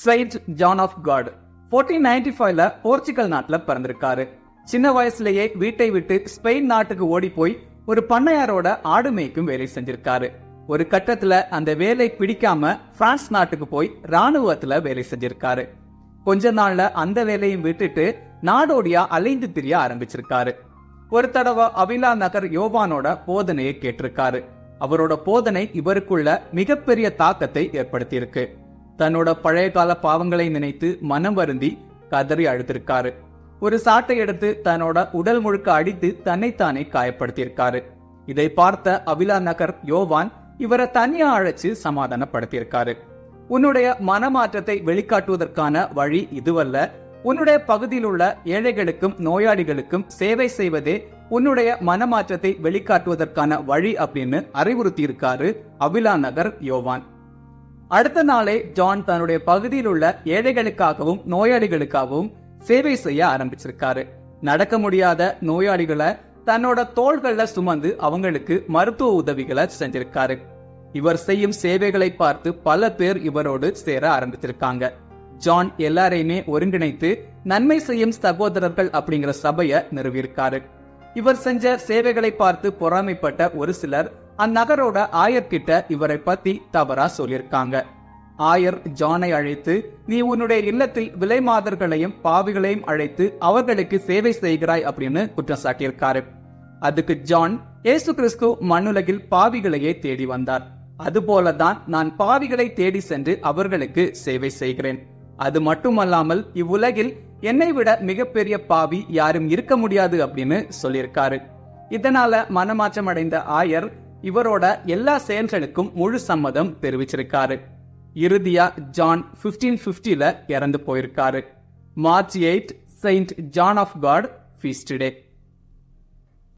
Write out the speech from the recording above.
Saint John of God 1495ல Portugal நாட்டுல பிறந்திருக்காரு. சின்ன வயசுலயே வீட்டை விட்டு ஸ்பெயின் நாட்டுக்கு ஓடி போய் ஒரு பண்ணையாரோட ஆடு மேய்க்கும் வேலை செஞ்சிருக்காரு. ஒரு கட்டத்துல அந்த வேலை பிடிக்காம பிரான்ஸ் நாட்டுக்கு போய் ராணுவத்துல வேலை செஞ்சிருக்காரு. கொஞ்ச நாள்ல அந்த வேலையும் விட்டுட்டு நாடோடியா அலைந்து திரிய ஆரம்பிச்சிருக்காரு. ஒரு தடவை அவிலா நகர் யோவானோட போதனையை கேட்டிருக்காரு. அவரோட போதனை இவருக்குள்ள மிகப்பெரிய தாக்கத்தை ஏற்படுத்தியிருக்கு. தன்னோட பழைய கால பாவங்களை நினைத்து மனம் வருந்தி கதறி அழுத்திருக்காரு. ஒரு சாட்டை எடுத்து தன்னோட உடல் முழுக்க அடித்து தன்னைத்தானே காயப்படுத்தியிருக்காரு. இதை பார்த்த அவிலா நகர் யோவான் இவரை தனியா அழைச்சு சமாதானப்படுத்தியிருக்காரு. உன்னுடைய மனமாற்றத்தை வெளிக்காட்டுவதற்கான வழி இதுவல்ல, உன்னுடைய பகுதியில் உள்ள ஏழைகளுக்கும் நோயாளிகளுக்கும் சேவை செய்வதே உன்னுடைய மனமாற்றத்தை வெளிக்காட்டுவதற்கான வழி அப்படின்னு அறிவுறுத்தி இருக்காரு அவிலா நகர் யோவான். அடுத்த நாளே ஜான் தன்னுடைய பகுதியில் உள்ள ஏழைகளுக்காகவும் நோயாளிகளுக்காகவும் சேவை செய்ய ஆரம்பிச்சிருக்காரு. நடக்க முடியாத நோயாளிகளை தன்னோட தோள்கள்ல சுமந்து அவங்களுக்கு மருத்துவ உதவிகளை செஞ்சிருக்காரு. இவர் செய்யும் சேவைகளை பார்த்து பல பேர் இவரோடு சேர ஆரம்பிச்சிருக்காங்க. ஜான் எல்லாரையுமே ஒருங்கிணைத்து நன்மை செய்யும் சகோதரர்கள் அப்படிங்கிற சபையை நிறுவியிருக்காரு. இவர் செஞ்ச சேவைகளை பார்த்து பொறாமைப்பட்ட ஒரு சிலர் அந்நகரோட ஆயர்கிட்ட இவரை பத்தி தவறா சொல்லியிருக்காங்க. ஆயர் ஜானை அழைத்து, நீ உன்னுடைய இல்லத்தில் விலை மாதர்களையும் பாவிகளையும் அழைத்து அவர்களுக்கு சேவை செய்கிறாய் அப்படின்னு குற்றம் சாட்டியிருக்காரு. அதுக்கு ஜான், இயேசு கிறிஸ்து மண்ணுலகில் பாவிகளையே தேடி வந்தார், அதுபோலதான் நான் பாவிகளை தேடி சென்று அவர்களுக்கு சேவை செய்கிறேன். அது மட்டுமல்லாமல் இவ்வுலகில் என்னை விட மிகப்பெரிய பாவி யாரும் இருக்க முடியாது அப்படின்னு சொல்லியிருக்காரு. இதனால மனமாற்றம் அடைந்த ஆயர் இவரோட எல்லா செயல்களுக்கும் முழு சம்மதம் தெரிவிச்சிருக்காரு. இறுதியா ஜான் 1550ல இறந்து போயிருக்காரு. March 8 Saint John of God feast day.